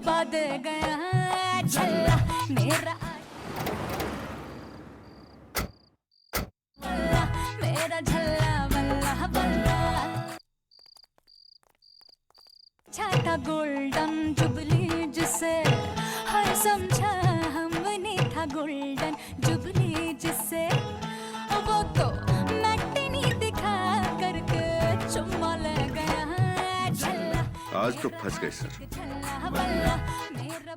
छुपा दे गया झल्ला मेरा मेरा झल्ला बल्ला बल्ला छाता गोल्डन जुबली जिसे हर समझा हमने था गोल्डन जुबली जिसे वो तो मैटिनी दिखा करके चुम्मा ले गया झल्ला। आज तो फंस गए सर।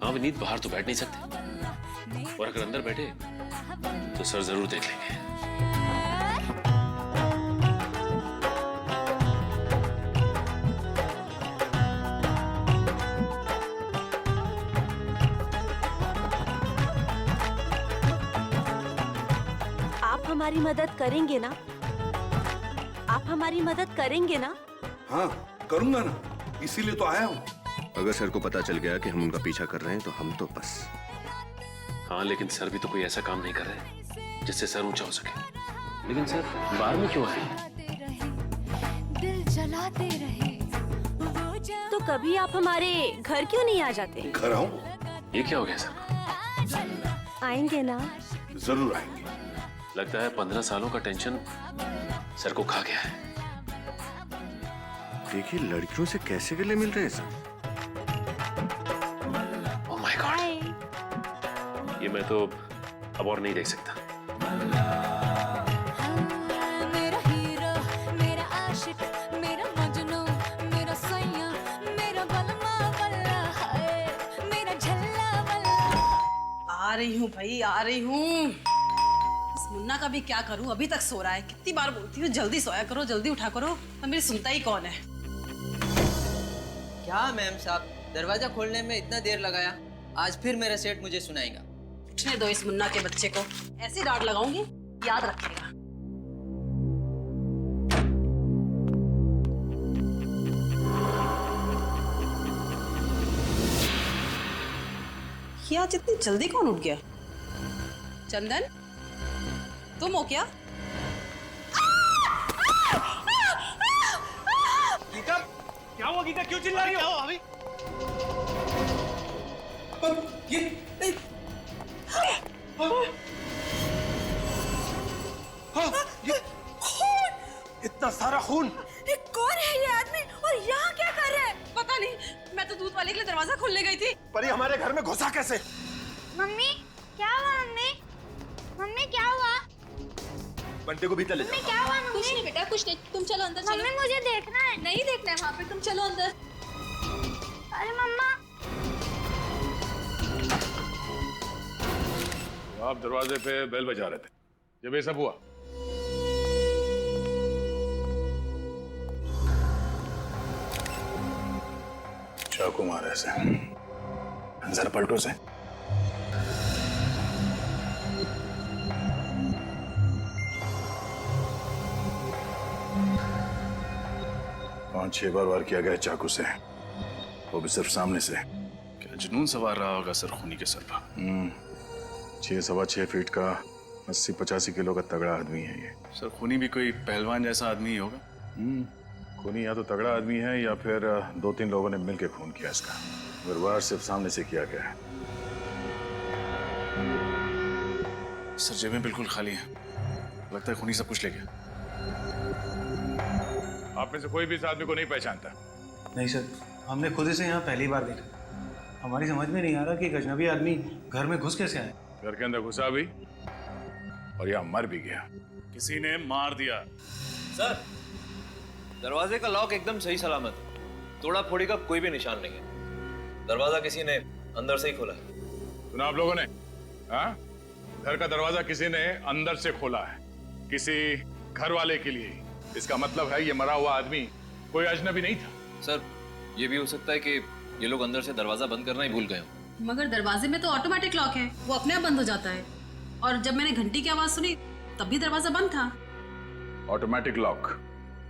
हाँ विनीत, बाहर तो बैठ नहीं सकते, और अगर अंदर बैठे तो सर जरूर देख लेंगे। आप हमारी मदद करेंगे ना? आप हमारी मदद करेंगे ना? हाँ करूंगा ना, इसीलिए तो आया हूँ। अगर सर को पता चल गया कि हम उनका पीछा कर रहे हैं तो हम तो बस। हाँ लेकिन सर भी तो कोई ऐसा काम नहीं कर रहे जिससे सर ऊंचा हो सके। लेकिन सर बाहर में क्यों आए? दिल जलाते रहे तो कभी आप हमारे घर क्यों नहीं आ जाते? घर आऊं? ये क्या हो गया सर? आएंगे ना? जरूर आएंगे। लगता है 15 सालों का टेंशन सर को खा गया है। देखिए लड़कियों से कैसे गले मिल रहे हैं सर। ओह माय गॉड, ये मैं तो अब और नहीं देख सकता। मेरा हीरो मेरा आशिक मेरा मजनू मेरा सैया मेरा बलमा बल्ला है मेरा झल्ला बल्ला। आ रही हूँ भाई, आ रही हूँ। इस मुन्ना का भी क्या करूँ, अभी तक सो रहा है। कितनी बार बोलती हूँ जल्दी सोया करो, जल्दी उठा करो, पर मेरी सुनता ही कौन है। क्या मैम साहब, दरवाजा खोलने में इतना देर लगाया? आज फिर मेरा सेठ मुझे सुनाएगा। उठने दो इस मुन्ना के बच्चे को, ऐसी डांट लगाऊंगी याद रखेगा। ये आज इतनी जल्दी कौन उठ गया? चंदन, तुम हो क्या? गीता, क्या हुआ गीता, क्यों चिल्ला रही हो? अभी इतना सारा खून। ये कौन है ये आदमी और यहाँ क्या कर रहा है? पता नहीं, मैं तो दूध वाले के लिए दरवाजा खोलने गई थी। पर ये हमारे घर में घुसा कैसे? मम्मी क्या हुआ? मम्मी मम्मी क्या हुआ? बंटे को भीतर ले मम्मी जाओ। क्या हुआ? मम्मी कुछ नहीं बेटा, कुछ नहीं, तुम चलो अंदर चलो। मम्मी मुझे देखना है। नहीं देखना है वहाँ पे, तुम चलो अंदर। अरे मम्मा आप दरवाजे पे बेल बजा रहे थे जब ये सब हुआ। चाकू मारे से, जरा पलटो से। पांच छह बार वार किया गया चाकू से, वो भी सिर्फ सामने से। क्या जुनून सवार रहा होगा सर खूनी के सर पर। 6-6.25 फीट का 80-85 किलो का तगड़ा आदमी है ये। सर खूनी भी कोई पहलवान जैसा आदमी ही होगा। खूनी या तो तगड़ा आदमी है या फिर 2-3 लोगों ने मिलकर खून किया इसका। मगर वार सिर्फ सामने से किया गया है। सर जेबें बिल्कुल खाली हैं, लगता है खूनी सब कुछ ले गया। आप में से कोई भी इस आदमी को नहीं पहचानता? नहीं सर, हमने खुद इसे यहाँ पहली बार देखा। हमारी समझ में नहीं आ रहा कि एक अजनबी आदमी घर में घुस कैसे आया। घर के अंदर घुसा भी और यहाँ मर भी गया। किसी ने मार दिया। सर, दरवाजे का लॉक एकदम सही सलामत है, तोड़ा फोड़ी का कोई भी निशान नहीं है। दरवाजा किसी ने अंदर से ही खोला है। सुना आप लोगों ने? हाँ, घर का दरवाजा किसी ने अंदर से खोला है, किसी घर वाले के लिए। इसका मतलब है ये मरा हुआ आदमी कोई अजनबी नहीं था। सर, ये भी हो सकता है कि ये लोग अंदर से दरवाजा बंद करना ही भूल गए हों। मगर दरवाजे में तो ऑटोमेटिक लॉक है, वो अपने आप बंद हो जाता है। और जब मैंने घंटी की आवाज सुनी तब भी दरवाजा बंद था। Automatic lock?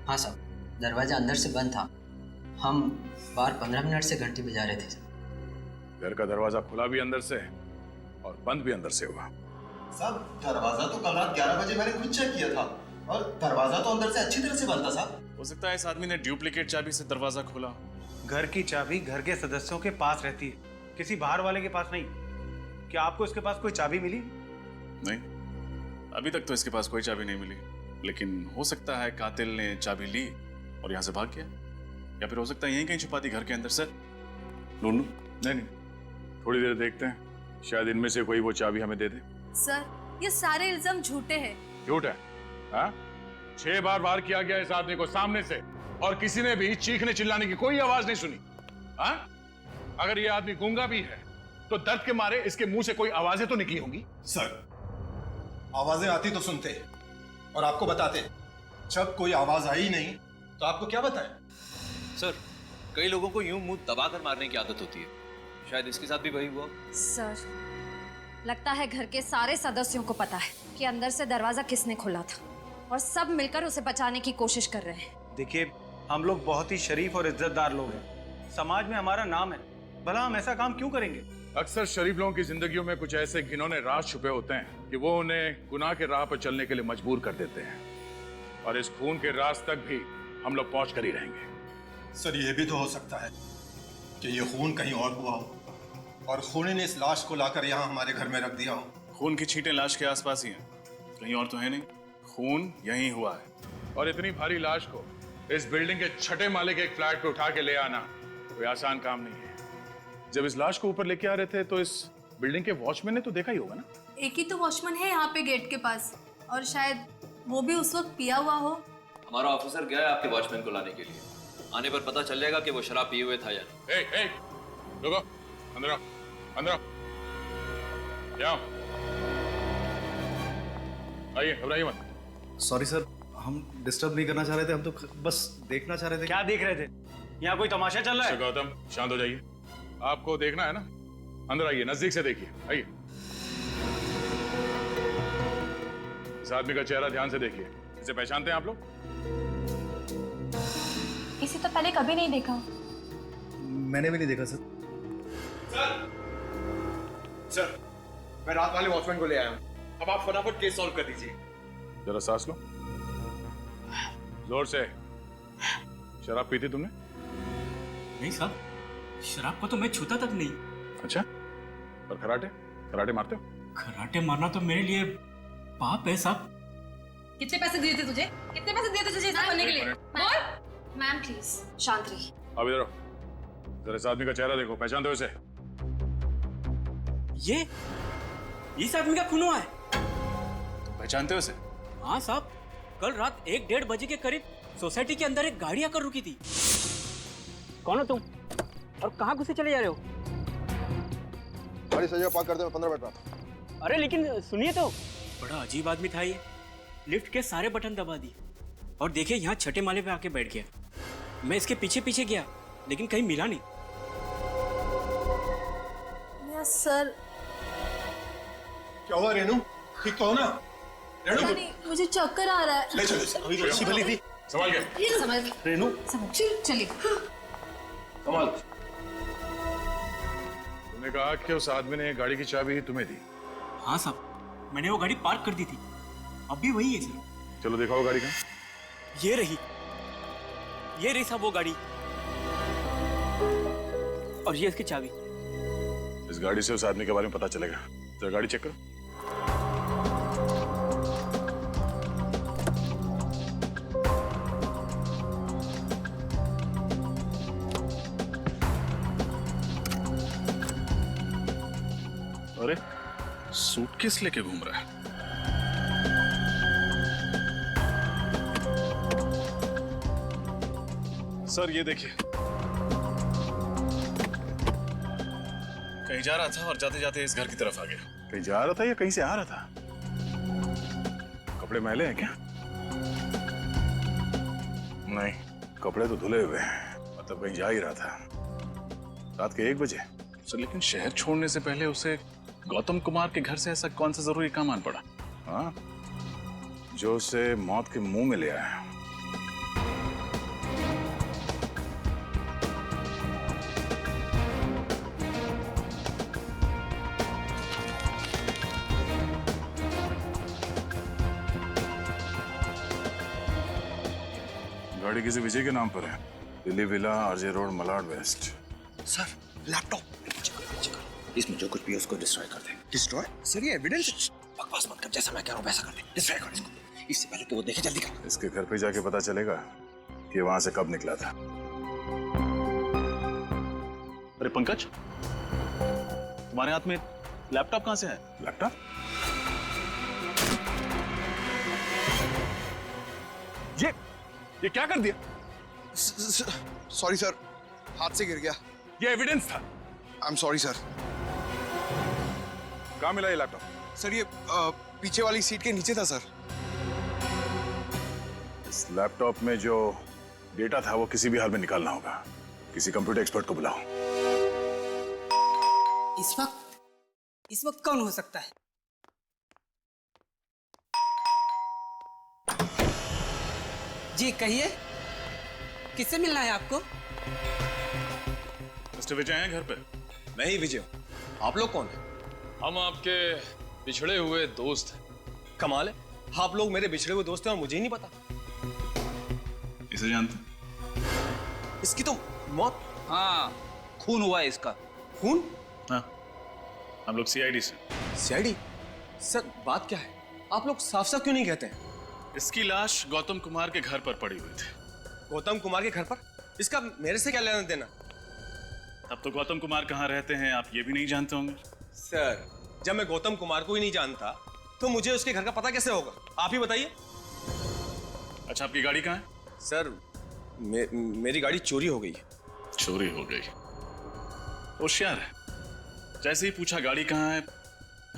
हाँ साहब, दरवाजा अंदर से बंद था। हम बाहर 15 मिनट से घंटी बजा रहे थे। घर का दरवाजा खुला भी अंदर से और बंद भी अंदर से हुआ। साहब, दरवाजा तो कल रात 11 बजे मैंने खुद चेक किया था और दरवाजा तो अंदर से अच्छी तरह से बंद था साहब। हो सकता है इस आदमी ने डुप्लीकेट चाबी से दरवाजा खोला। घर की चाबी घर के सदस्यों के पास रहती है, किसी बाहर वाले के पास नहीं। क्या आपको इसके पास कोई चाबी मिली? नहीं, अभी तक तो इसके पास कोई चाबी नहीं मिली, लेकिन हो सकता है कातिल ने चाबी ली और यहाँ से भाग गया, या फिर हो सकता है यहीं कहीं छुपा दी घर के अंदर। सर लूनू, नहीं, थोड़ी देर देखते हैं, शायद इनमें से कोई वो चाबी हमें दे दे। सर, ये सारे इल्जाम झूठे हैं। झूठ है? हाँ? 6 बार वार किया गया इस आदमी को सामने से, और किसी ने भी चीखने चिल्लाने की कोई आवाज नहीं सुनी। हाँ? अगर ये आदमी गूंगा भी है तो दर्द के मारे इसके मुंह से कोई आवाजें तो निकली होंगी। सर, आवाजें आती तो सुनते और आपको बताते। जब कोई आवाज आई नहीं तो आपको क्या बताएं? सर, कई लोगों को यूं मुंह दबाकर मारने की आदत होती है, शायद इसके साथ भी वही हुआ। सर, लगता है घर के सारे सदस्यों को पता है कि अंदर से दरवाजा किसने खोला था, और सब मिलकर उसे बचाने की कोशिश कर रहे हैं। देखिए, हम लोग बहुत ही शरीफ और इज्जतदार लोग हैं, समाज में हमारा नाम है, भला हम ऐसा काम क्यों करेंगे? अक्सर शरीफ लोगों की जिंदगियों में कुछ ऐसे घिनौने राज छुपे होते हैं कि वो उन्हें गुनाह के राह पर चलने के लिए मजबूर कर देते हैं, और इस खून के राज तक भी हम लोग पहुंच कर ही रहेंगे। सर, ये भी तो हो सकता है कि ये खून कहीं और हुआ हो, और खूनी ने इस लाश को लाकर यहाँ हमारे घर में रख दिया हो। खून की छींटें लाश के आसपास ही हैं, कहीं और तो है नहीं। खून यहीं हुआ है। और इतनी भारी लाश को इस बिल्डिंग के 6ठे माले के एक फ्लैट पे उठा के ले आना कोई आसान काम नहीं है। जब इस लाश को ऊपर लेके आ रहे थे तो इस बिल्डिंग के वॉचमैन ने तो देखा ही होगा ना। एक ही तो वॉचमैन है यहाँ पे गेट के पास, और शायद वो भी उस वक्त पिया हुआ हो। हमारा ऑफिसर गया है आपके वॉचमैन को लाने के लिए, आने पर पता चल जाएगा कि वो शराब पिए हुए था या नहीं। रुको, अंदर आओ, अंदर आओ, जाओ, आइए, घबराइए मत। सॉरी सर, हम डिस्टर्ब नहीं करना चाह रहे थे, हम तो बस देखना चाह रहे थे। क्या देख रहे थे? यहाँ कोई तमाशा चल रहा है? गौतम, शांत हो जाइए। आपको देखना है ना, अंदर आइए, नजदीक से देखिए, आइए। इस आदमी का चेहरा ध्यान से देखिए। इसे पहचानते हैं आप लोग? इसे तो पहले कभी नहीं देखा। मैंने भी नहीं देखा सर। सर, मैं रात वाले वॉचमैन को ले आया हूँ। अब आप फटाफट केस सॉल्व कर दीजिए। जरा सांस लो, जोर से। शराब पी थी तुमने? नहीं साहब, शराब को तो मैं छूता तक नहीं। अच्छा, और कराटे? कराटे मारते हो? कराटे मारना तो मेरे लिए पाप है साहब। कितने पैसे दिए थे तुझे? कितने पैसे दिए थे तुझे ऐसा करने के लिए? बोल। मैम प्लीज शांत रहिए। अब इधर आओ, जरा इस आदमी का चेहरा देखो, पहचानते हो इसे? ये इस आदमी का खून हुआ है। पहचानते हो इसे? हाँ साहब, कल रात 1-1:30 बजे के करीब सोसाइटी के अंदर एक गाड़ी आकर रुकी थी। कौन हो तुम और कहाँ घुसे चले जा रहे हो? गाड़ी सही पार्क कर दे, मैं 15 मिनट में। अरे लेकिन सुनिए तो, बड़ा अजीब आदमी था ये। लिफ्ट के सारे बटन दबा दिए और देखिए यहाँ 6ठे माले पे आके बैठ गया। मैं इसके पीछे पीछे गया लेकिन कहीं मिला नहीं। सर, क्या हुआ रेनू? ठीक तो हो ना? रेनू, मुझे चक्कर आ रहा है। ले चलो इसे। अभी तो अच्छी भली थी। संभाल के। समझ रेनू, चलिए। कमाल। तुमने कहा कि उस आदमी ने गाड़ी की चाबी तुम्हें दी? हाँ साहब, मैंने वो गाड़ी पार्क कर दी थी, अब भी वही है सर। चलो दिखाओ गाड़ी का। ये रही साहब वो गाड़ी, और ये इसकी चाबी। इस गाड़ी से उस आदमी के बारे में पता चलेगा। जरा गाड़ी चेक करो। अरे सूटकेस लेके घूम रहा है। सर ये देखिए, कहीं जा रहा था और जाते जाते इस घर की तरफ आ गया। कहीं जा रहा था या कहीं से आ रहा था? कपड़े मैले हैं क्या? नहीं, कपड़े तो धुले हुए हैं, मतलब कहीं जा ही रहा था। रात के 1 बजे? सर लेकिन शहर छोड़ने से पहले उसे गौतम कुमार के घर से ऐसा कौन सा जरूरी काम आन पड़ा? हाँ, जो उसे मौत के मुंह में ले आया। गाड़ी किसी विजय के नाम पर है, Delhi villa, RJ road, Malad west. Sir, laptop. इसमें जो कुछ भी है उसको डिस्ट्रॉय कर दे। डिस्ट्रॉय? सर ये एविडेंस। बकवास मत कर, जैसा मैं कह रहा हूँ वैसा कर दे। डिस्ट्रॉय कर इसको, इससे पहले कि वो देखे। जल्दी कर। इसके घर पे जाके पता चलेगा कि वहां से कब निकला था। अरे पंकज, तुम्हारे हाथ में लैपटॉप कहां से है? लैपटॉप? ये क्या कर दिया? सॉरी सर, हाथ से गिर गया। ये एविडेंस था। I am sorry sir. कहाँ मिला ये लैपटॉप? सर ये पीछे वाली सीट के नीचे था सर। इस लैपटॉप में जो डेटा था वो किसी भी हाल में निकालना होगा। किसी कंप्यूटर एक्सपर्ट को बुलाओ। इस वक्त कौन हो सकता है? जी कहिए, किससे मिलना है आपको? मिस्टर विजय हैं घर पे? मैं ही विजय हूँ। आप लोग कौन हैं? हम आपके बिछड़े हुए दोस्त हैं। कमाल है, आप लोग मेरे बिछड़े हुए दोस्त हैं और मुझे ही नहीं पता। इसे जानते? इसकी तो मौत। हाँ, खून हुआ है इसका। खून? हाँ, हम लोग सीआईडी से। सीआईडी? सर बात क्या है? आप लोग साफ साफ क्यों नहीं कहते हैं? इसकी लाश गौतम कुमार के घर पर पड़ी हुई थी। गौतम कुमार के घर पर? इसका मेरे से क्या लेना देना? अब तो गौतम कुमार कहाँ रहते हैं आप ये भी नहीं जानते होंगे। सर जब मैं गौतम कुमार को ही नहीं जानता तो मुझे उसके घर का पता कैसे होगा? आप ही बताइए। अच्छा, आपकी गाड़ी कहाँ है? सर मेरी गाड़ी चोरी हो गई है। चोरी हो गई? होशियार है। जैसे ही पूछा गाड़ी कहाँ है,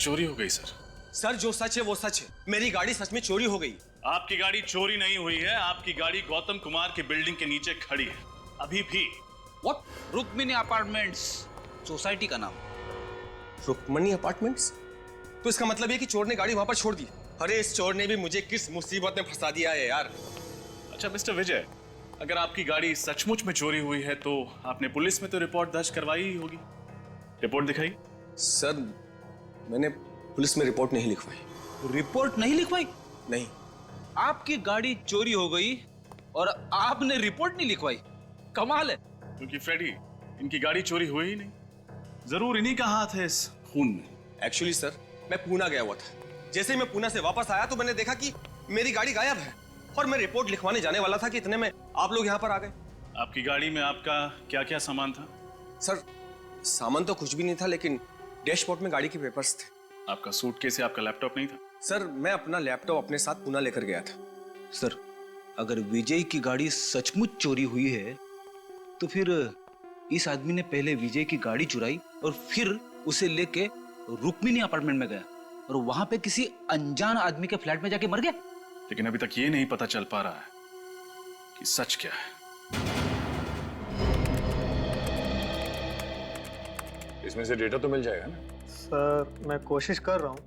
चोरी हो गई। सर जो सच है वो सच है। मेरी गाड़ी सच में चोरी हो गई। आपकी गाड़ी चोरी नहीं हुई है। आपकी गाड़ी गौतम कुमार की बिल्डिंग के नीचे खड़ी है अभी भी। व्हाट? रुक्मिणी अपार्टमेंट्स सोसाइटी का नाम। रुक्मिणी अपार्टमेंट्स? तो इसका मतलब ये कि चोर ने गाड़ी वहां पर छोड़ दी। अरे इस चोर ने भी मुझे किस मुसीबत में फंसा दिया है यार। अच्छा मिस्टर विजय, अगर आपकी गाड़ी सचमुच में चोरी हुई है तो आपने पुलिस में तो रिपोर्ट दर्ज करवाई ही होगी। रिपोर्ट दिखाई। सर मैंने पुलिस में रिपोर्ट नहीं लिखवाई। रिपोर्ट नहीं लिखवाई? नहीं। आपकी गाड़ी चोरी हो गई और आपने रिपोर्ट नहीं लिखवाई? कमाल है। क्योंकि फ्रेडी, इनकी गाड़ी चोरी हुई ही नहीं। जरूर इन्हीं का हाथ है इस खून में। एक्चुअली सर मैं पूना गया हुआ था। जैसे ही मैं पूना से वापस आया तो मैंने देखा कि मेरी गाड़ी गायब है और मैं रिपोर्ट लिखवाने जाने वाला था कि इतने में आप लोग यहाँ पर आ गए। आपकी गाड़ी में आपका क्या क्या सामान था? सर सामान तो कुछ भी नहीं था, लेकिन डैशबोर्ड में गाड़ी के पेपर्स थे। आपका सूटकेस या आपका लैपटॉप नहीं था? सर मैं अपना लैपटॉप अपने साथ पूना लेकर गया था। सर अगर विजय की गाड़ी सचमुच चोरी हुई है तो फिर इस आदमी ने पहले विजय की गाड़ी चुराई और फिर उसे लेके रुक्मिणी अपार्टमेंट में गया और वहां पे किसी अनजान आदमी के फ्लैट में जाके मर गया। लेकिन अभी तक ये नहीं पता चल पा रहा है कि सच क्या है। इसमें से डेटा तो मिल जाएगा ना? सर मैं कोशिश कर रहा हूँ,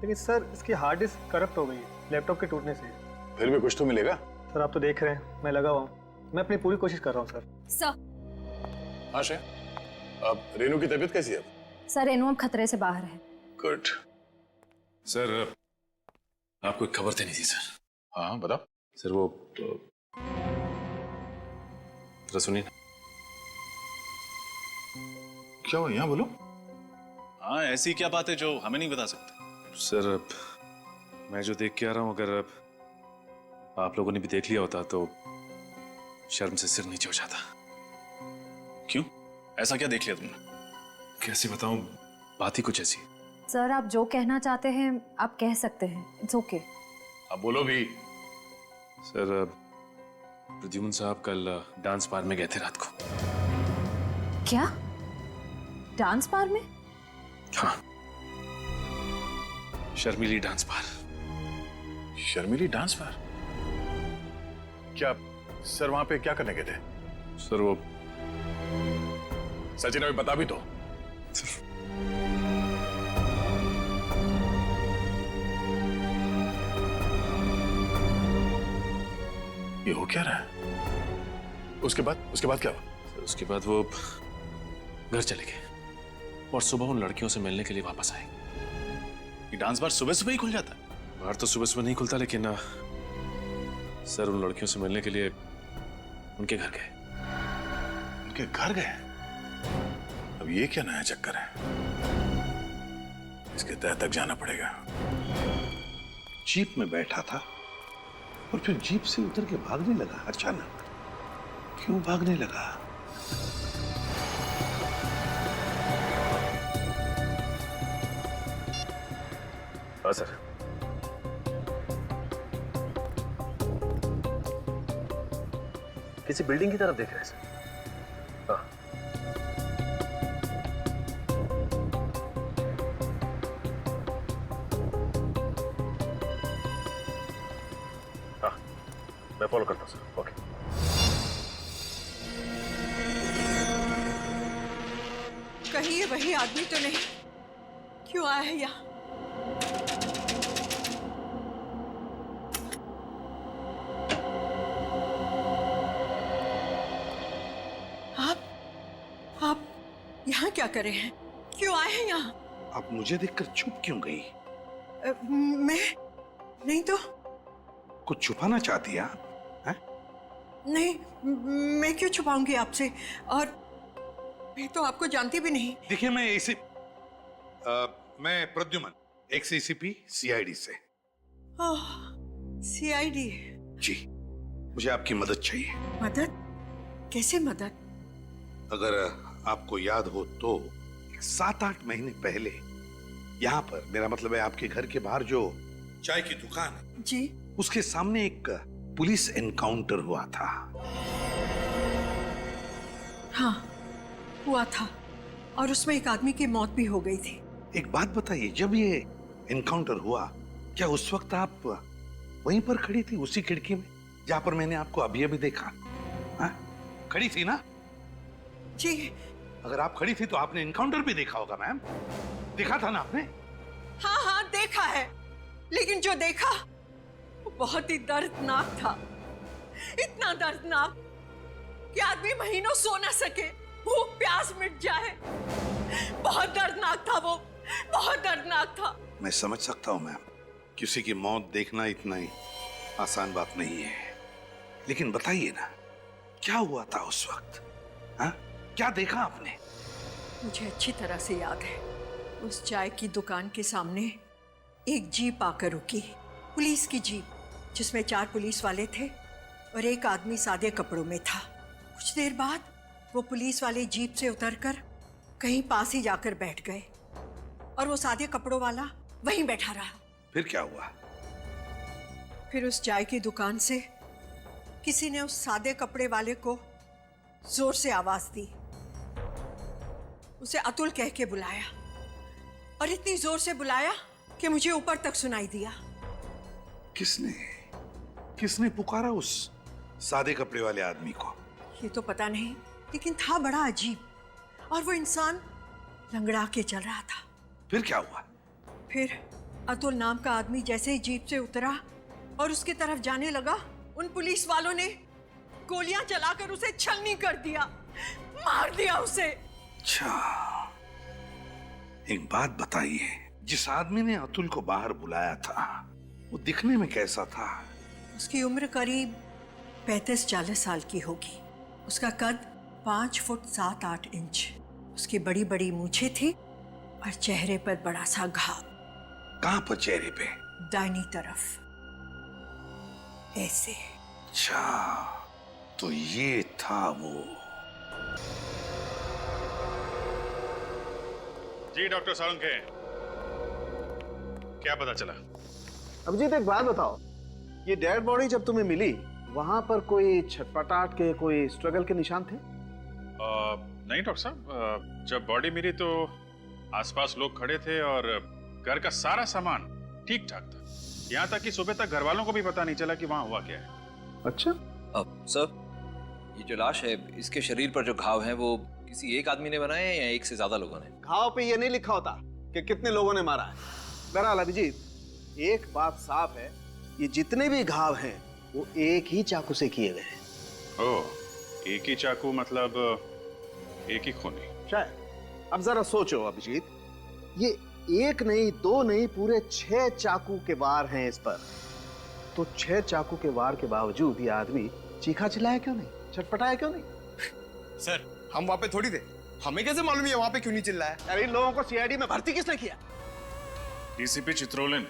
लेकिन सर इसकी हार्ड डिस्क करप्ट हो गई है लैपटॉप के टूटने से। फिर भी कुछ तो मिलेगा। सर आप तो देख रहे हैं मैं लगा हुआ हूँ। मैं अपनी पूरी कोशिश कर रहा हूँ सर। हाँ श्रेय, अब रेनू की तबीयत कैसी है? सर रेनू अब खतरे से बाहर है। गुड। सर आपको एक खबर देनी थी सर। हाँ बताओ। सर वो जरा सुनिए। क्या हुआ, यहाँ बोलो। हाँ ऐसी क्या बात है जो हमें नहीं बता सकते? सर मैं जो देख के आ रहा हूँ, अगर आप लोगों ने भी देख लिया होता तो शर्म से सिर नीचे हो जाता। क्यों, ऐसा क्या देख लिया तुमने? कैसे बताऊं, बात ही कुछ ऐसी। सर आप जो कहना चाहते हैं आप कह सकते हैं, इट्स ओके। अब बोलो भी। सर प्रद्युम्न साहब कल डांस बार में गए थे रात को। क्या? डांस बार में? हाँ, शर्मिली डांस बार। शर्मिली डांस बार? क्या सर वहां पे क्या करने गए थे? सर वो सचिन अभी बता भी तो। ये हो क्या रहा है? उसके बाद क्या हुआ? उसके बाद वो घर चले गए और सुबह उन लड़कियों से मिलने के लिए वापस आए। ये डांस बार सुबह सुबह ही खुल जाता है? बाहर तो सुबह सुबह नहीं खुलता, लेकिन सर उन लड़कियों से मिलने के लिए उनके घर गए। उनके घर गए? अब ये क्या नया चक्कर है? इसके तह तक जाना पड़ेगा। जीप में बैठा था और फिर जीप से उतर के भागने लगा अचानक। क्यों भागने लगा? हाँ सर। किसी बिल्डिंग की तरफ देख रहे हैं सर। हाँ। हाँ, मैं फॉलो करता हूँ सर। ओके। कहीं ये वही आदमी तो नहीं? क्यों आया है यहाँ? आप यहाँ क्या कर रहे हैं? क्यों आए हैं यहाँ? आप मुझे देखकर चुप क्यों गई? मैं नहीं तो। कुछ छुपाना चाहती हैं आप? हैं? नहीं, मैं क्यों छुपाऊंगी आपसे? और मैं तो आपको जानती भी नहीं। देखिए मैं प्रद्युमन, एक्स एसीपी सीआईडी से। सीआईडी? जी, मुझे आपकी मदद चाहिए। मदद? कैसे मदद? अगर आपको याद हो तो 7-8 महीने पहले यहाँ पर, मेरा मतलब है आपके घर के बाहर जो चाय की दुकान है जी, उसके सामने एक पुलिस एनकाउंटर हुआ था। हाँ, हुआ था और उसमें एक आदमी की मौत भी हो गई थी। एक बात बताइए, जब ये एनकाउंटर हुआ क्या उस वक्त आप वहीं पर खड़ी थी, उसी खिड़की में जहां पर मैंने आपको अभी अभी देखा? हाँ? खड़ी थी ना? जी। अगर आप खड़ी थी तो आपने एनकाउंटर भी देखा होगा मैम। देखा था ना आपने? हाँ हाँ, देखा है, लेकिन जो देखा वो बहुत ही दर्दनाक था। इतना दर्दनाक कि आदमी महीनों सो ना सके, भूख प्यास मिट जाए। बहुत दर्दनाक था वो, बहुत दर्दनाक था। मैं समझ सकता हूं मैम, किसी की मौत देखना इतना ही आसान बात नहीं है, लेकिन बताइए ना क्या हुआ था उस वक्त? हाँ? क्या देखा आपने? मुझे अच्छी तरह से याद है, उस चाय की दुकान के सामने एक जीप आकर रुकी, पुलिस की जीप, जिसमें 4 पुलिस वाले थे और एक आदमी सादे कपड़ों में था। कुछ देर बाद वो पुलिस वाले जीप से उतरकर कहीं पास ही जाकर बैठ गए और वो सादे कपड़ों वाला वहीं बैठा रहा। फिर क्या हुआ? फिर उस चाय की दुकान से किसी ने उस सादे कपड़े वाले को जोर से आवाज दी, उसे अतुल कह के बुलाया और इतनी जोर से बुलाया कि मुझे ऊपर तक सुनाई दिया। किसने पुकारा उस सादे कपड़े वाले आदमी को? ये तो पता नहीं, लेकिन था बड़ा अजीब, और वो इंसान लंगड़ा के चल रहा था। फिर क्या हुआ? फिर अतुल नाम का आदमी जैसे ही जीप से उतरा और उसकी तरफ जाने लगा, उन पुलिस वालों ने गोलियां चलाकर उसे छलनी कर दिया, मार दिया उसे। अच्छा, एक बात बताइए, जिस आदमी ने अतुल को बाहर बुलाया था वो दिखने में कैसा था? उसकी उम्र करीब 35-40 साल की होगी। उसका कद 5 फुट 7-8 इंच। उसकी बड़ी बड़ी मूछें थी और चेहरे पर बड़ा सा घाव। कहां पर चेहरे पे? दाहिनी तरफ, ऐसे। अच्छा, तो ये था वो। जी डॉक्टर साळुंखे, क्या पता चला? अभिजीत, एक बात बताओ, ये डेड बॉडी जब तुम्हें मिली वहां पर कोई छटपटाहट के, कोई स्ट्रगल के निशान थे? नहीं डॉक्टर साहब, जब बॉडी मिली तो आसपास लोग खड़े थे और घर का सारा सामान ठीक ठाक था। यहाँ तक कि सुबह तक घर वालों को भी पता नहीं चला कि वहाँ हुआ क्या है। अच्छा। अब सर, ये जो लाश है, इसके शरीर पर जो घाव हैं वो किसी एक आदमी ने बनाए हैं या एक से ज्यादा लोगों ने? घाव पे ये नहीं लिखा होता कि कितने लोगों ने मारा है। बहरहाल अभिजीत, एक बात साफ है, ये जितने भी घाव हैं वो एक ही चाकू से किए गए हैं। ओह, एक ही चाकू मतलब एक ही खूनी? शायद। अब जरा सोचो अभिजीत, ये 1 नहीं 2 नहीं, पूरे 6 चाकू के वार हैं इस पर। तो 6 चाकू के वार के बावजूद ये आदमी चीखा चिल्लाया क्यों नहीं, छटपटाया क्यों नहीं? सर, हम वहां पे थोड़ी थे, हमें कैसे मालूम है वहां पे क्यों नहीं चिल्लाया? अरे इन लोगों को सीआईडी में भर्ती किसने किया? डीसीपी चित्रोले ने।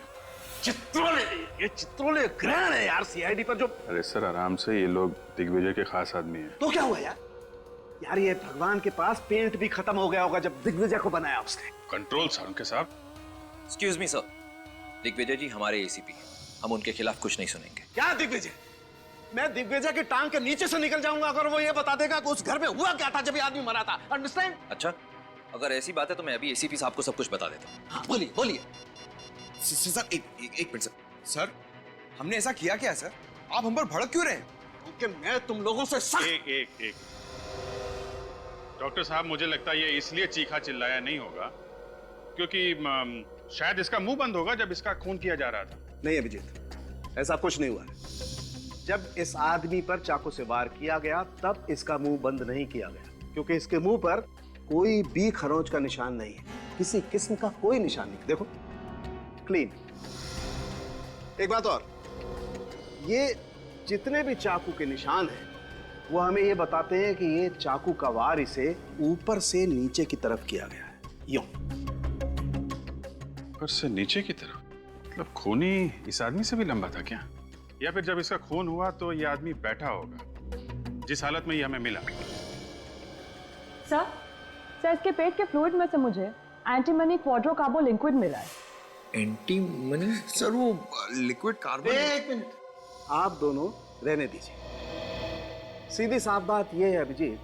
चित्रोले? ये चित्रोले ग्रहण है यार सीआईडी पर जो। अरे सर आराम से, ये लोग दिग्विजय के खास आदमी हैं। तो क्या हुआ यार? यार ये भगवान के पास पेंट भी खत्म हो गया होगा जब दिग्विजय को बनाया उसने। कंट्रोल सर उनके साहब। एक्सक्यूज मी सर, दिग्विजय जी हमारे एसीपी हैं, हम उनके खिलाफ कुछ नहीं सुनेंगे। क्या दिग्विजय? मैं दिग्विजय की टांग के नीचे से निकल जाऊंगा अगर वो ये बता देगा कि उस घर में हुआ क्या था जब ये आदमी मरा था। अंडरस्टैंड? अच्छा, अगर ऐसी बात है तो मैं अभी एसीपी साहब को सब कुछ बता देता हूँ। हाँ, बोलिए बोलिए। सर एक मिनट सर। सर हमने ऐसा किया क्या है सर? आप हम पर भड़क क्यों रहे हैं? क्योंकि मैं तुम लोगों से सख्त। एक डॉक्टर साहब, मुझे लगता है ये इसलिए चीखा चिल्लाया नहीं होगा क्योंकि शायद इसका मुंह बंद होगा जब इसका खून किया जा रहा था। नहीं अभिजीत, ऐसा कुछ नहीं हुआ। जब इस आदमी पर चाकू से वार किया गया तब इसका मुंह बंद नहीं किया गया, क्योंकि इसके मुंह पर कोई भी खरोंच का निशान नहीं है, किसी किस्म का कोई निशान नहीं। देखो क्लीन। एक बात और, ये जितने भी चाकू के निशान हैं वो हमें ये बताते हैं कि ये चाकू का वार इसे ऊपर से नीचे की तरफ किया गया है। यूं ऊपर से नीचे की तरफ? मतलब खूनी इस आदमी से भी लंबा था क्या? या फिर जब इसका खून हुआ तो ये आदमी बैठा होगा जिस हालत में ये हमें मिला। सर इसके पेट के फ्लूइड में से मुझे एंटीमनी क्वाड्रोकार्बो लिक्विड मिला है। एंटीमनी? सर वो लिक्विड कार्बन। एक मिनट, आप दोनों रहने दीजिए। सीधी साफ बात यह है अभिजीत,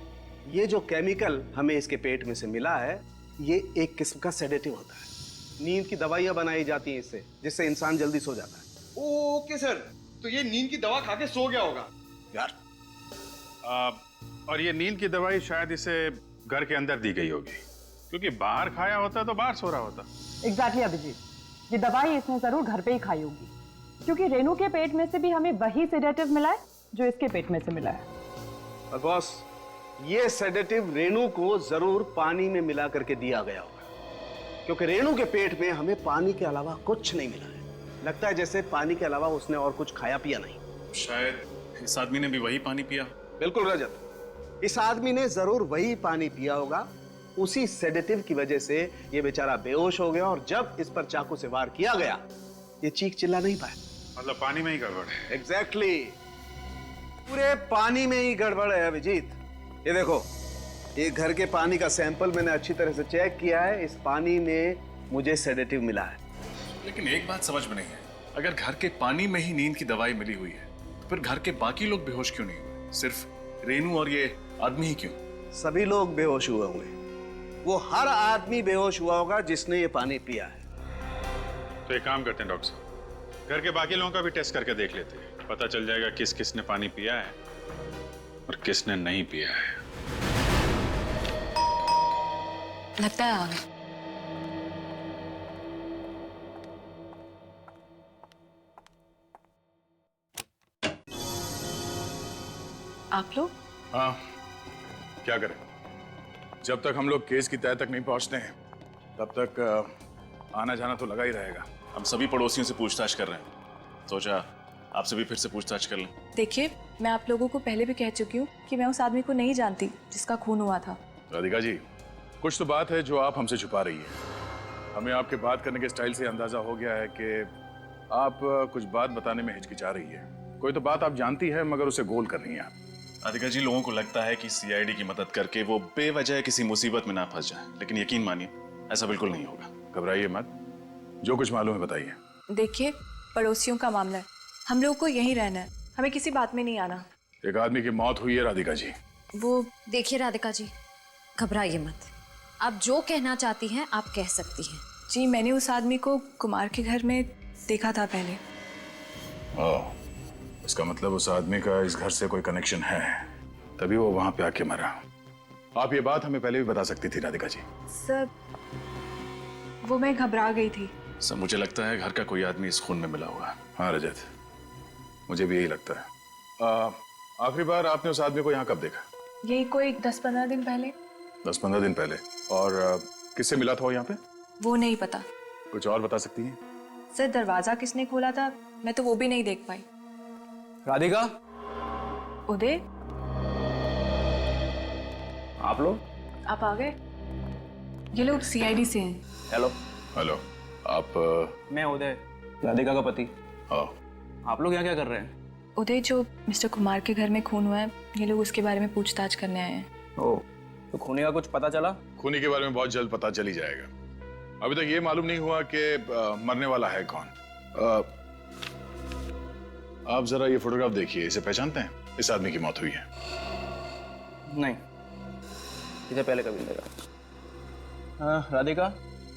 ये जो केमिकल हमें इसके पेट में से मिला है ये एक किस्म का सेडेटिव होता है। नींद की दवाइयां बनाई जाती हैं इससे, जिससे इंसान जल्दी सो जाता है। ओके सर, तो ये नींद की दवा खा के सो गया होगा यार। और ये नींद की दवाई शायद इसे घर के अंदर दी गई होगी, क्योंकि बाहर खाया होता तो बाहर सो रहा होता। एग्जैक्टली अभिजीत, ये दवाई इसने जरूर घर पे ही खाई होगी, क्योंकि रेनू के पेट में से भी हमें वही सेडेटिव मिला है जो इसके पेट में से मिला है। और बॉस, ये सेडेटिव रेनू को जरूर पानी में मिला करके दिया गया होगा, क्योंकि रेनू के पेट में हमें पानी के अलावा कुछ नहीं मिला है। लगता है जैसे पानी के अलावा उसने और कुछ खाया पिया नहीं। शायद इस आदमी ने भी वही पानी पिया। बिल्कुल रजत, इस आदमी ने जरूर वही पानी पिया होगा। उसी सेडेटिव की वजह से ये बेचारा बेहोश हो गया और जब इस पर चाकू से वार किया गया ये चीख चिल्ला नहीं पाया। मतलब पानी में ही गड़बड़ है। एग्जैक्टली, पूरे पानी में ही गड़बड़ है अभिजीत। ये देखो, ये घर के पानी का सैंपल मैंने अच्छी तरह से चेक किया है, इस पानी में मुझे सेडेटिव मिला है। लेकिन एक बात समझ में नहीं है, अगर घर के पानी में ही नींद की दवाई मिली हुई है तो फिर घर के बाकी लोग बेहोश क्यों नहीं हुए? सिर्फ रेनू और ये आदमी ही क्यों? सभी लोग बेहोश हुए होंगे। वो हर आदमी बेहोश हुआ होगा जिसने ये पानी पिया है। तो एक काम करते हैं डॉक्टर साहब, घर के बाकी लोगों का भी टेस्ट करके देख लेते हैं, पता चल जाएगा किस किसने पानी पिया है और किसने नहीं पिया है। लगता है आ गए। आप लोग? हाँ, क्या करें? जब तक हम लोग केस की तह तक नहीं पहुंचते हैं तब तक आना जाना तो लगा ही रहेगा। हम सभी पड़ोसियों से पूछताछ कर रहे हैं, सोचा आपसे भी फिर से पूछताछ कर लें। देखिए, मैं आप लोगों को पहले भी कह चुकी हूँ कि मैं उस आदमी को नहीं जानती जिसका खून हुआ था। राधिका जी, कुछ तो बात है जो आप हमसे छुपा रही है। हमें आपके बात करने के स्टाइल से अंदाजा हो गया है कि आप कुछ बात बताने में हिचकिचा रही है। कोई तो बात आप जानती है मगर उसे गोल कर रही हैं आप। राधिका जी, लोगों को लगता है कि सीआईडी की मदद करके वो बेवजह किसी मुसीबत में ना फंस जाए, लेकिन यकीन मानिए ऐसा बिल्कुल नहीं होगा। घबराइए मत, जो कुछ मालूम है बताइए। देखिए, पड़ोसियों का मामला है, हम लोग को यहीं रहना है, हमें किसी बात में नहीं आना। एक आदमी की मौत हुई है राधिका जी। वो देखिए राधिका जी, घबराइए मत, आप जो कहना चाहती हैं आप कह सकती हैं। जी, मैंने उस आदमी को कुमार के घर में देखा था पहले। ओह, इसका मतलब उस आदमी का इस घर से कोई कनेक्शन है, तभी वो वहां पे आके मरा। आप ये बात हमें पहले भी बता सकती थी राधिका जी। सर, वो मैं घबरा गई थी। सर, मुझे लगता है घर का कोई आदमी इस खून में मिला हुआ है। हाँ रजत, मुझे भी यही लगता है। आखिरी बार आपने उस आदमी को यहाँ कब देखा? यही कोई 10-15 दिन पहले। 10-15 दिन पहले? और किससे मिला था वो यहाँ पे? वो नहीं पता। कुछ और बता सकती हैं? सर, दरवाजा किसने खोला था मैं तो वो भी नहीं देख पाई। राधिका, उदय, आप लोग? आप आ गए? ये लोग सीआईडी से हैं। हेलो। हेलो, आप मैं उदय, राधिका का पति। आप लोग यहाँ क्या कर रहे हैं? उदय, जो मिस्टर कुमार के घर में खून हुआ है, ये लोग उसके बारे में पूछताछ करने आए हैं। ओह, तो खूनी का कुछ पता चला? खूनी के बारे में बहुत जल्द पता चल ही जाएगा। अभी तक ये मालूम नहीं हुआ कि मरने वाला है कौन। आप जरा ये फोटोग्राफ देखिए, इसे पहचानते हैं? इस आदमी की मौत हुई है। नहीं, इसे पहले कभी नहीं देखा। राधिका,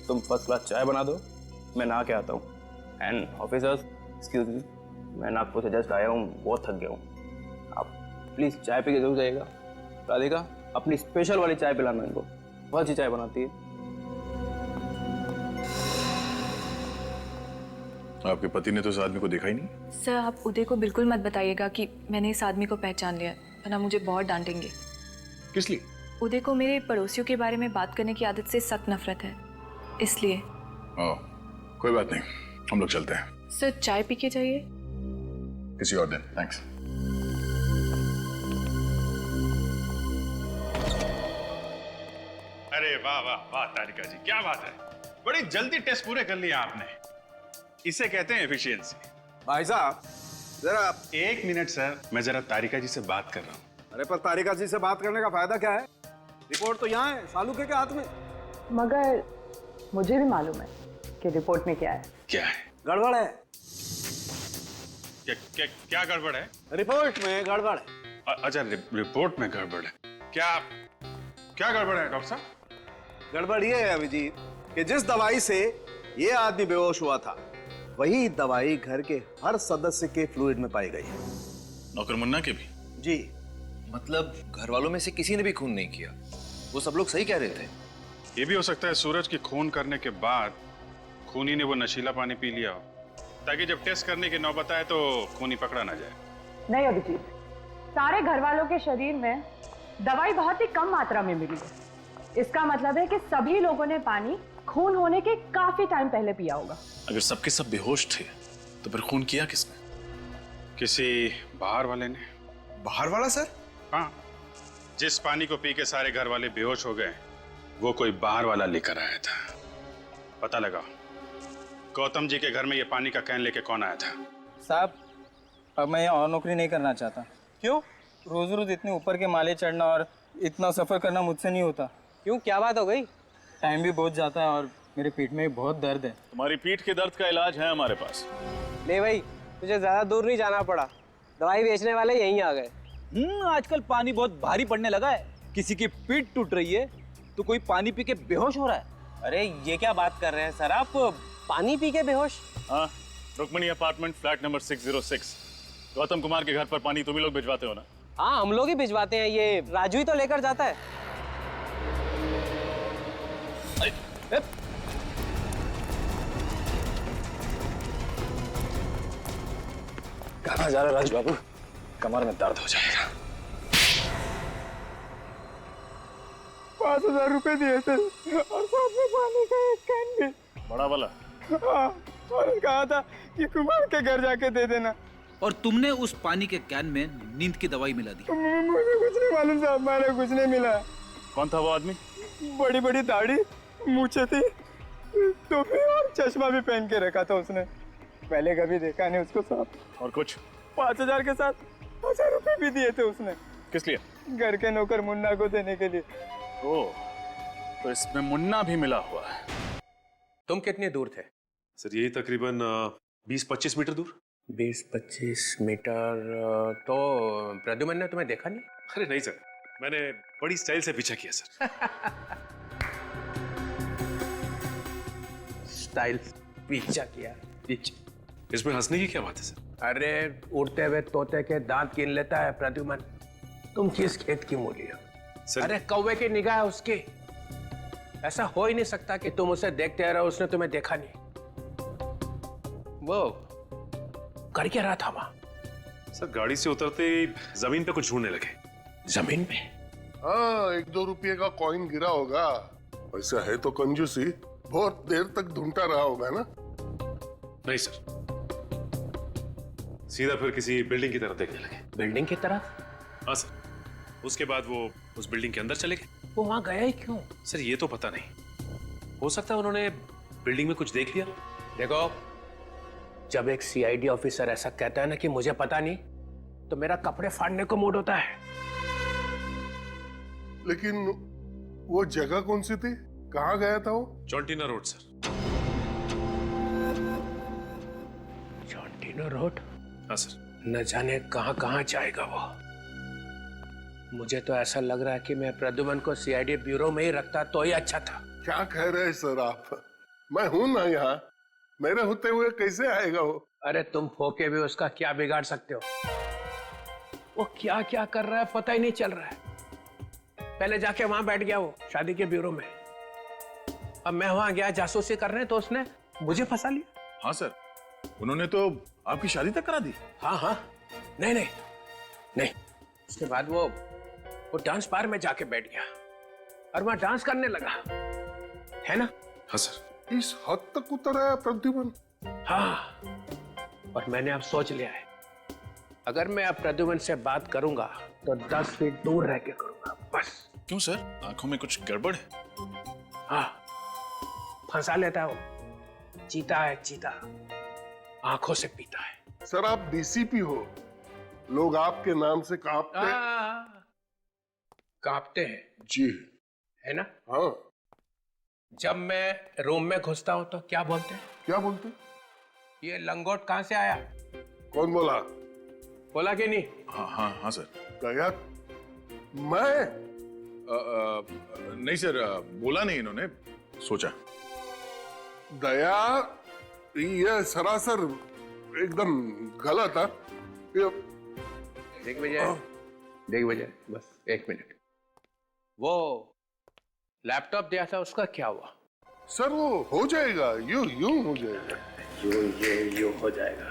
तुम फर्स्ट क्लास चाय बना दो, मैं नहा के आता हूँ। एंड ऑफिसर्स, एक्सक्यूज मी, मैं नागपुर से जस्ट आया हूँ, बहुत थक गया हूँ। आप प्लीज चाय पी के जरूर जाइएगा। राधिका, अपनी स्पेशल वाली चाय पिलाना इनको, बहुत अच्छी चाय बनाती है। आपके पति ने तो इस आदमी को देखा ही नहीं? सर, आप उदय को बिल्कुल मत बताइएगा कि मैंने इस आदमी को पहचान लिया, वरना मुझे बहुत डांटेंगे। किस लिए? उदय को मेरे पड़ोसियों के बारे में बात करने की आदत से सख्त नफरत है, इसलिए। कोई बात नहीं, हम लोग चलते हैं। सर, चाय पी के जाइए। किसी और दिन। थैंक्स। अरे वाह वाह वाह तारिका जी, क्या बात है, बड़ी जल्दी टेस्ट पूरे कर लिया आपने। इसे कहते हैं एफिशिएंसी। भाई साहब जरा। एक मिनट सर, मैं जरा तारिका जी से बात कर रहा हूँ। अरे पर तारिका जी से बात करने का फायदा क्या है? रिपोर्ट तो यहाँ है, सालू के हाथ में। मगर मुझे भी मालूम है कि रिपोर्ट में क्या है। क्या है? गड़बड़ है। क्या गड़बड़ है? रिपोर्ट में गड़बड़ है। अच्छा, रिपोर्ट में गड़बड़ है। क्या गड़बड़ है डॉक्टर साहब? गड़बड़ ये है अभिजीत कि जिस दवाई से ये आदमी बेहोश हुआ था, वही दवाई घर के हर सदस्य के फ्लूइड में पाई गई है। नौकर मुन्ना के भी? जी। मतलब घर वालों में से किसी ने भी खून नहीं किया, वो सब लोग सही कह रहे थे। ये भी हो सकता है सूरज की खून करने के बाद खूनी ने वो नशीला पानी पी लिया हो, ताकि जब टेस्ट करने की नौबत आए तो खूनी पकड़ा ना जाए। नहीं अभिजीत, सारे घर वालों के शरीर में दवाई बहुत ही कम मात्रा में मिली है। इसका मतलब है कि सभी लोगों ने पानी खून होने के काफी टाइम पहले पिया होगा। अगर सबके सब बेहोश थे तो फिर खून किया किसने? किसी बाहर वाले ने। बाहर वाला सर? हाँ, जिस पानी को पी के सारे घर वाले बेहोश हो गए, वो कोई बाहर वाला लेकर आया था। पता लगा गौतम जी के घर में ये पानी का कैन लेके कौन आया था? साहब, अब मैं और नौकरी नहीं करना चाहता। क्यों? रोज रोज इतने ऊपर के माले चढ़ना और इतना सफर करना मुझसे नहीं होता। क्यों, क्या बात हो गई? टाइम भी बहुत जाता है और मेरे पीठ में भी बहुत दर्द है। तुम्हारी पीठ के दर्द का इलाज है हमारे पास। ले भाई, तुझे ज्यादा दूर नहीं जाना पड़ा, दवाई बेचने वाले यहीं आ गए। आजकल पानी बहुत भारी पड़ने लगा है। किसी की पीठ टूट रही है तो कोई पानी पी के बेहोश हो रहा है। अरे ये क्या बात कर रहे हैं सर आप, पानी पी के बेहोश? हाँ, Rukmani apartment flat number 606। Gautam Kumar के घर पर पानी तुम ही लोग भिजवाते हो ना? हाँ, हम लोग ही भिजवाते हैं, ये राजू ही तो लेकर जाता है। कहाँ जा रहा राजू बाबू? कमर में दर्द हो जाएगा। 5,000 रुपए दिए थे और साथ में पानी का एक कैन भी। बड़ा वाला? हाँ, और कहा था कि कुमार के घर जाके दे देना। और तुमने उस पानी के कैन में नींद की दवाई मिला दी? मुझे कुछ नहीं मालूम साहब, मैंने कुछ नहीं मिला। कौन था वो आदमी? बड़ी बड़ी दाढ़ी, मूछें थी, टोपी और चश्मा भी पहन के रखा था उसने। पहले कभी देखा नहीं उसको साहब। और कुछ? 5,000 के साथ 1,000 रुपए भी दिए थे उसने। किस लिए? घर के नौकर मुन्ना को देने के लिए। ओह, तो इसमें मुन्ना भी मिला हुआ है। तुम कितने दूर थे? सर यही तकरीबन 20-25 मीटर दूर। 20-25 मीटर? तो प्रद्युमन ने तुम्हें देखा नहीं? अरे नहीं सर, मैंने बड़ी स्टाइल से पीछा किया सर। स्टाइल पीछा किया? पीछा? इसमें हंसने की क्या बात है सर? अरे उड़ते हुए तोते के दांत गिन लेता है प्रद्युमन। तुम किस खेत की मूली हो? अरे कौवे की निगाह है उसकी। ऐसा हो ही नहीं सकता कि तुम उसे देखते रहो, उसने तुम्हें देखा नहीं। वो कर क्या रहा था वहां? सर गाड़ी से उतरते ही जमीन पे कुछ ढूंढने लगे। जमीन पे? हाँ, 1-2 रुपये का कॉइन गिरा होगा। वैसा है तो कंजूसी, बहुत देर तक ढूंढता रहा होगा ना? नहीं सर, सीधा फिर किसी बिल्डिंग की तरफ देखने लगे। बिल्डिंग की तरफ? हाँ सर। उसके बाद वो उस बिल्डिंग के अंदर चले गए। वो वहां गया ही क्यों? सर ये तो पता नहीं, हो सकता है उन्होंने बिल्डिंग में कुछ देख लिया? देखो, जब एक सीआईडी ऑफिसर ऐसा कहता है ना कि मुझे पता नहीं, तो मेरा कपड़े फाड़ने को मूड होता है। लेकिन वो जगह कौन सी थी? कहाँ गया था वो? चौंटीना रोड सर। चौंटीना रोड? हाँ सर। न जाने कहाँ कहाँ जाएगा वो। मुझे तो ऐसा लग रहा है कि मैं प्रद्युमन को सीआईडी ब्यूरो में ही रखता तो ही अच्छा था। क्या कह रहे हैं सर आप? मैं हूं ना यहाँ, मेरे होते हुए कैसे आएगा वो? अरे तुम फोके भी उसका क्या बिगाड़ सकते हो? वो क्या क्या कर रहा है पता ही नहीं चल रहा है। पहले जाके वहां बैठ गया वो शादी के ब्यूरो में। अब मैं वहां गया जासूसी करने तो उसने मुझे फंसा लिया। हाँ सर, उन्होंने तो आपकी शादी तक करा दी। हाँ हाँ, नहीं नहीं नहीं। उसके बाद वो डांस बार में जाके बैठ गया और वहां डांस करने लगा, है ना? हाँ सर। इस हद तक उतरा है प्रद्युमन? हाँ, और मैंने अब सोच लिया है, अगर मैं अब प्रद्युमन से बात करूंगा तो 10 फीट दूर रह के करूंगा बस। क्यों सर, आंखों में कुछ गड़बड़ है? हाँ, फंसा लेता है वो। चीता है चीता, आंखों से पीता है। सर आप डीसीपी हो, लोग आपके नाम से कांपते हैं जी, है ना? हाँ। जब मैं रूम में घुसता हूं तो क्या बोलते हैं? क्या बोलते? ये लंगोट कहां से आया? कौन बोला? बोला कि नहीं? हाँ हाँ हाँ सर। दया, मैं नहीं सर, बोला नहीं इन्होंने, सोचा। दया, ये सरासर एकदम गलत है। देख विजय, बस एक मिनट। वो लैपटॉप दिया था, उसका क्या हुआ? सर वो हो जाएगा, यूं हो जाएगा। यूं हो जाएगा।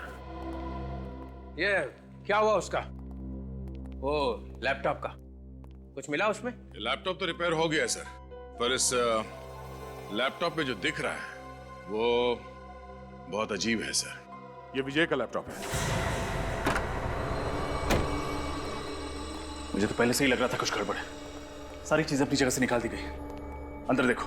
ये क्या हुआ उसका? वो लैपटॉप का कुछ मिला उसमें? लैपटॉप तो रिपेयर हो गया सर, पर इस लैपटॉप पे जो दिख रहा है वो बहुत अजीब है सर। ये विजय का लैपटॉप है। मुझे तो पहले से ही लग रहा था कुछ गड़बड़ है। सारी चीजें अपनी जगह से निकाल दी गई। अंदर देखो।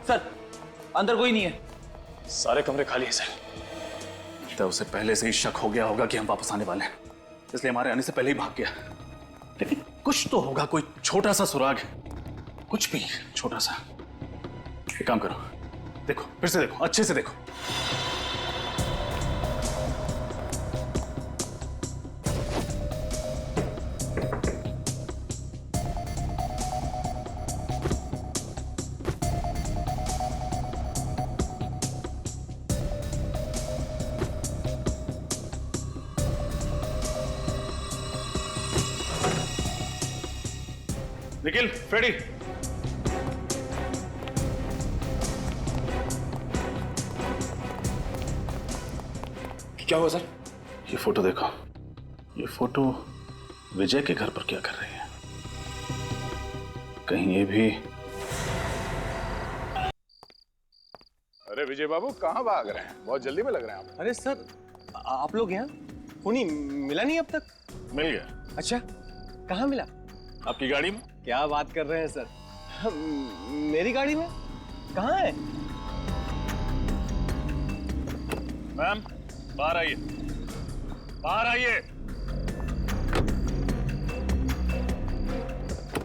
सर, अंदर कोई नहीं है। सारे कमरे खाली हैं सर। तो उसे पहले से ही शक हो गया होगा कि हम वापस आने वाले हैं, इसलिए हमारे आने से पहले ही भाग गया। लेकिन कुछ तो होगा, कोई छोटा सा सुराग, कुछ भी छोटा सा। एक काम करो, देखो, फिर से देखो, अच्छे से देखो। निखिल, फ्रेडी, क्या हुआ सर? ये फोटो देखो। ये फोटो विजय के घर पर क्या कर रही है? कहीं ये भी? अरे विजय बाबू, कहाँ भाग रहे हैं? बहुत जल्दी में लग रहे हैं आप। अरे सर, आप लोग यहाँ? खूनी मिला नहीं अब तक? मिल गया। अच्छा, कहाँ मिला? आपकी गाड़ी में। क्या बात कर रहे हैं सर? मेरी गाड़ी में? कहाँ है? मैम, बाहर आइए, बाहर आइए।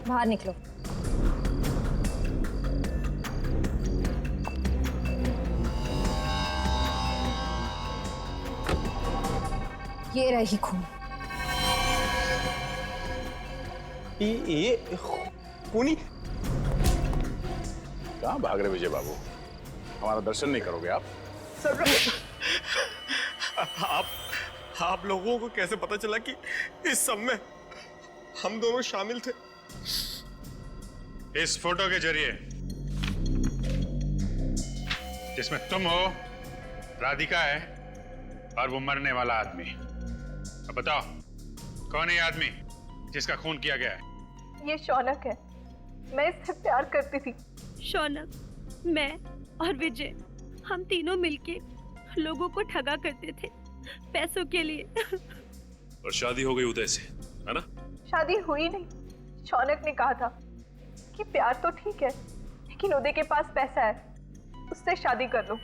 बाहर निकलो। ये रही खून। ये खूनी? कहाँ भाग रहे विजय बाबू? हमारा दर्शन नहीं करोगे आप? सर, आप लोगों को कैसे पता चला कि इस सब में हम दोनों शामिल थे? इस फोटो के जरिए जिसमें तुम हो, राधिका है और वो मरने वाला आदमी। अब बताओ कौन है ये आदमी जिसका खून किया गया है? ये शौनक है। मैं इससे प्यार करती थी। शौनक, मैं और विजय, हम तीनों मिलके लोगों को ठगा करते थे पैसों के लिए। और शादी हो गई उदय से, है ना? शादी हुई नहीं। शौनक ने कहा था कि प्यार तो ठीक है, लेकिन उदय के पास पैसा है, उससे शादी कर लो।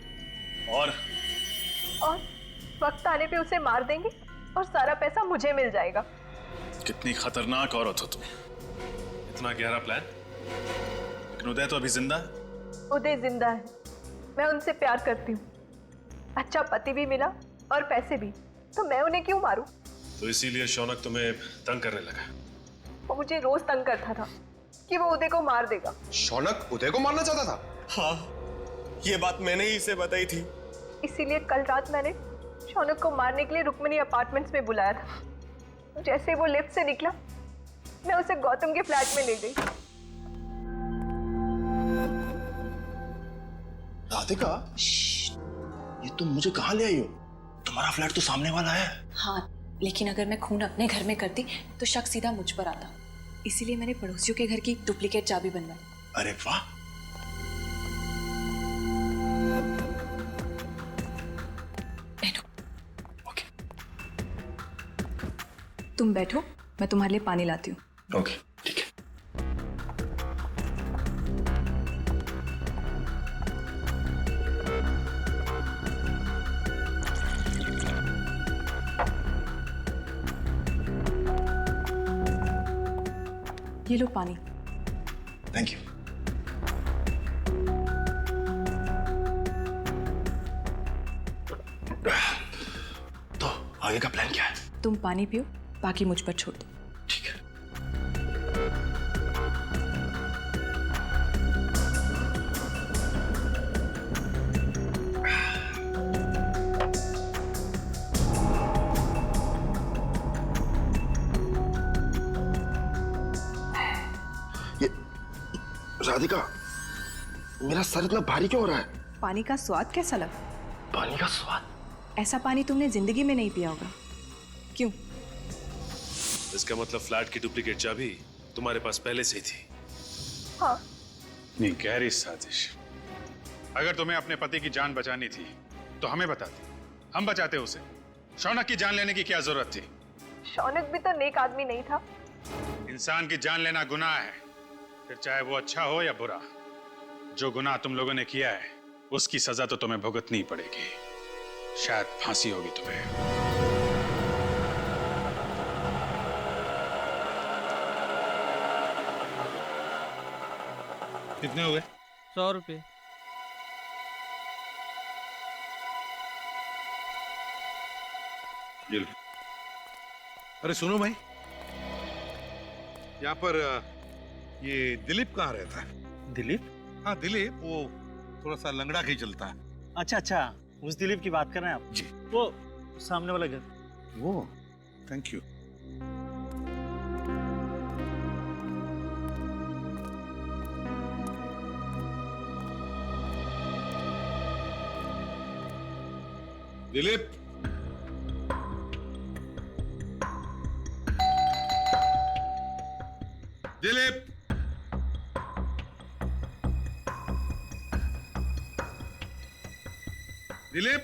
और वक्त आने पे उसे मार देंगे और सारा पैसा मुझे मिल जाएगा। कितनी खतरनाक औरत हो तुम। इतना गहरा प्लान। लेकिन उदय तो अभी जिंदा है। उदय जिंदा है, मैं उनसे प्यार करती हूँ। अच्छा पति भी मिला और पैसे भी, तो मैं उन्हें क्यों मारूं? तो इसीलिए शौनक तुम्हें तंग करने लगा। वो मुझे रोज तंग करता था कि वो उदय को मार देगा। शौनक उदय को मारना चाहता था? हाँ, ये बात मैंने ही इसे बताई थी। इसीलिए कल रात मैंने शौनक को मारने के लिए रुक्मिणी अपार्टमेंट्स में बुलाया था। जैसे वो लिफ्ट से निकला, मैं उसे गौतम के फ्लैट में ले गई। राधिका, ये तुम मुझे कहाँ ले आई हो? तुम्हारा फ्लैट तो सामने वाला है। हाँ, लेकिन अगर मैं खून अपने घर में करती तो शक सीधा मुझ पर आता। इसीलिए मैंने पड़ोसियों के घर की डुप्लीकेट चाबी बनवाई। अरे वाह! तुम बैठो, मैं तुम्हारे लिए पानी लाती हूँ। ओके, ठीक है। ये लो पानी। Thank you. तो आगे का प्लान क्या है? तुम पानी पियो, बाकी मुझ पर छोड़ दो। ठीक है। ये राधिका, मेरा सर इतना भारी क्यों हो रहा है? पानी का स्वाद कैसा लगा? पानी का स्वाद? ऐसा पानी तुमने जिंदगी में नहीं पिया होगा। क्यों? इसका मतलब फ्लैट की डुप्लीकेट चाबी तुम्हारे पास पहले से ही थी। हाँ। नहीं, गहरी साजिश। अगर तुम्हें अपने पति की जान बचानी थी तो हमें बताते, हम बचाते उसे। शौनक की जान लेने की क्या जरूरत थी? शौनक भी तो नेक आदमी नहीं था। इंसान की जान लेना गुनाह है, फिर चाहे वो अच्छा हो या बुरा। जो गुनाह तुम लोगों ने किया है उसकी सजा तो तुम्हें भुगतनी पड़ेगी। शायद फांसी होगी तुम्हें। कितने हुए? 100 रुपये। अरे सुनो भाई, यहाँ पर ये दिलीप कहाँ रहता है? दिलीप? हाँ दिलीप, वो थोड़ा सा लंगड़ा के चलता है। अच्छा अच्छा, उस दिलीप की बात कर रहे हैं आप? जी। वो सामने वाला घर। वो, थैंक यू। दिलीप, दिलीप, दिलीप,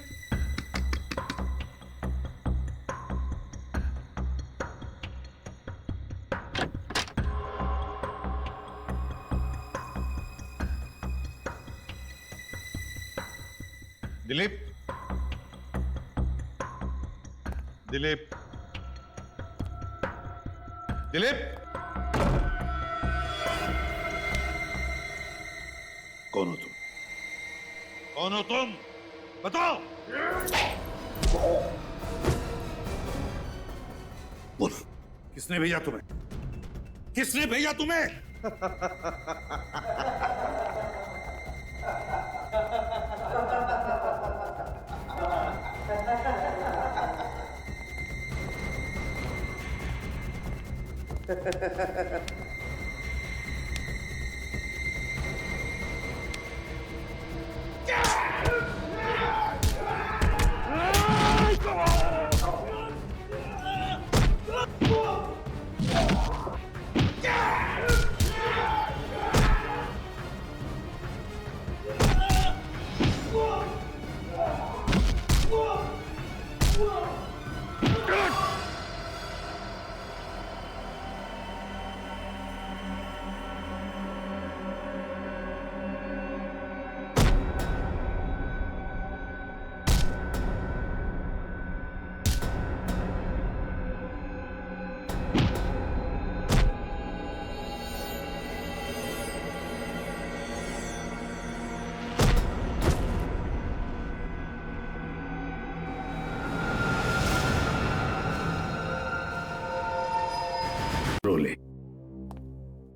दिलीप, दिलीप, दिलीप, कौन हो तुम? कौन हो तुम? बताओ। बोलो, किसने भेजा तुम्हें? किसने भेजा तुम्हें?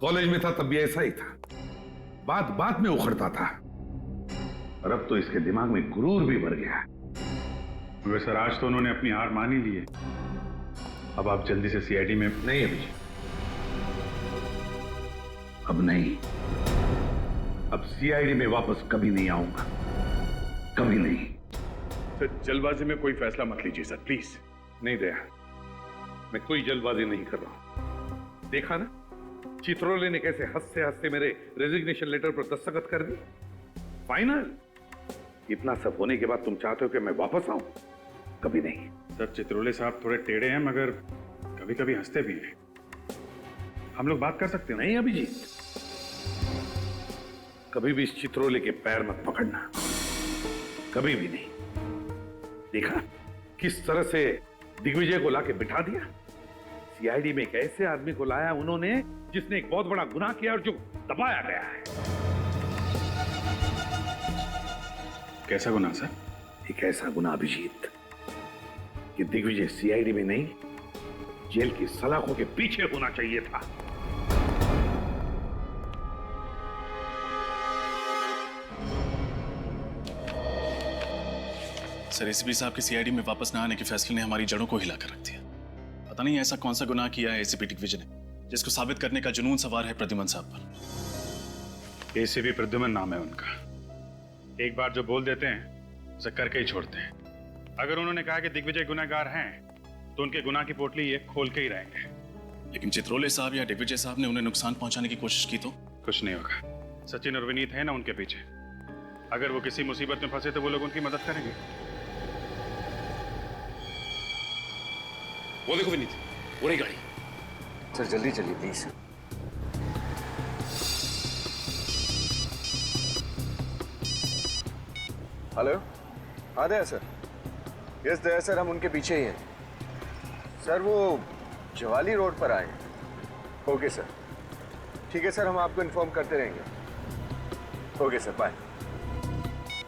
कॉलेज में था तब भी ऐसा ही था, बात बात में उखड़ता था, और अब तो इसके दिमाग में गुरूर भी भर गया। मगर सर आज तो उन्होंने अपनी हार मान ही ली है। अब आप जल्दी से सीआईडी में। नहीं अभिजीत, अब नहीं। अब सीआईडी में वापस कभी नहीं आऊंगा, कभी नहीं। सर जल्दबाजी में कोई फैसला मत लीजिए सर, प्लीज। नहीं दया, मैं कोई जल्दबाजी नहीं कर रहा हूं। देखा ना चित्रोले ने कैसे हंसते हंसते मेरे रेजिग्नेशन लेटर पर दस्तखत कर दी। फाइनल। इतना सब होने के बाद तुम चाहते हो कि मैं वापस आऊं? कभी नहीं। सर चित्रोले साहब थोड़े टेढ़े हैं, मगर कभी कभी हंसते भी हैं। हम लोग बात कर सकते हैं। नहीं अभिजीत, कभी भी इस चित्रोले के पैर मत पकड़ना, कभी भी नहीं। देखा किस तरह से दिग्विजय को लाके बिठा दिया। सीआईडी में एक ऐसे आदमी को लाया उन्होंने जिसने एक बहुत बड़ा गुनाह किया और जो दबाया गया है। कैसा गुनाह सर? एक ऐसा गुनाह अभिजीत कि दिग्विजय सीआईडी में नहीं, जेल की सलाखों के पीछे होना चाहिए था। सर एसीपी साहब के सीआईडी में वापस न आने के फैसले ने हमारी जड़ों को हिलाकर रख दिया। पता नहीं ऐसा कौन सा गुनाह किया है एसीपी दिग्विजय ने, जिसको साबित करने का जुनून सवार है प्रद्युमन साहब पर। एसीपी प्रद्युमन नाम है उनका। एक बार जो बोल देते हैं उसे करके ही छोड़ते हैं। अगर उन्होंने कहा कि दिग्विजय गुनाहगार हैं तो उनके गुनाह की पोटली ये खोल के ही रहेंगे। लेकिन चित्रोले साहब या दिग्विजय साहब ने उन्हें नुकसान पहुंचाने की कोशिश की तो? कुछ नहीं होगा। सचिन और विनीत है ना उनके पीछे। अगर वो किसी मुसीबत में फंसे तो वो लोग उनकी मदद करेंगे। वो देखो विनीत, वो रही गाड़ी। सर जल्दी चलिए प्लीज। हेलो, हाँ दया सर। यस दया सर, हम उनके पीछे ही हैं सर। वो जवाली रोड पर आए। ओके सर, ठीक है सर, हम आपको इन्फॉर्म करते रहेंगे। Okay sir, bye.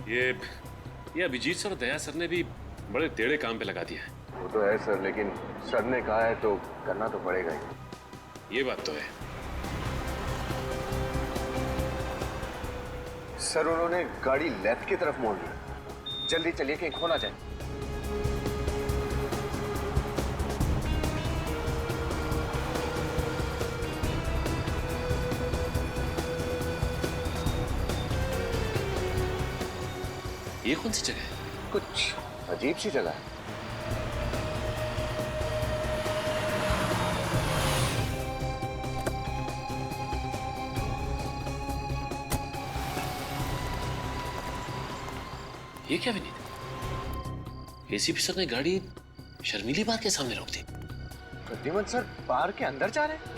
ये अभिजीत सर और दया सर ने भी बड़े टेढ़े काम पे लगा दिया है। वो तो है सर, लेकिन सर ने कहा है तो करना तो पड़ेगा ही। ये बात तो है सर। उन्होंने गाड़ी लेफ्ट की तरफ मोड़ ली। जल्दी चलिए कहीं खो ना जाए। ये कौन सी जगह है? कुछ अजीब सी जगह है। ये क्या विनीत? एसीपी सर ने गाड़ी शर्मिली बार के सामने रोक दी। प्रद्युमन सर बार के अंदर जा रहे हैं।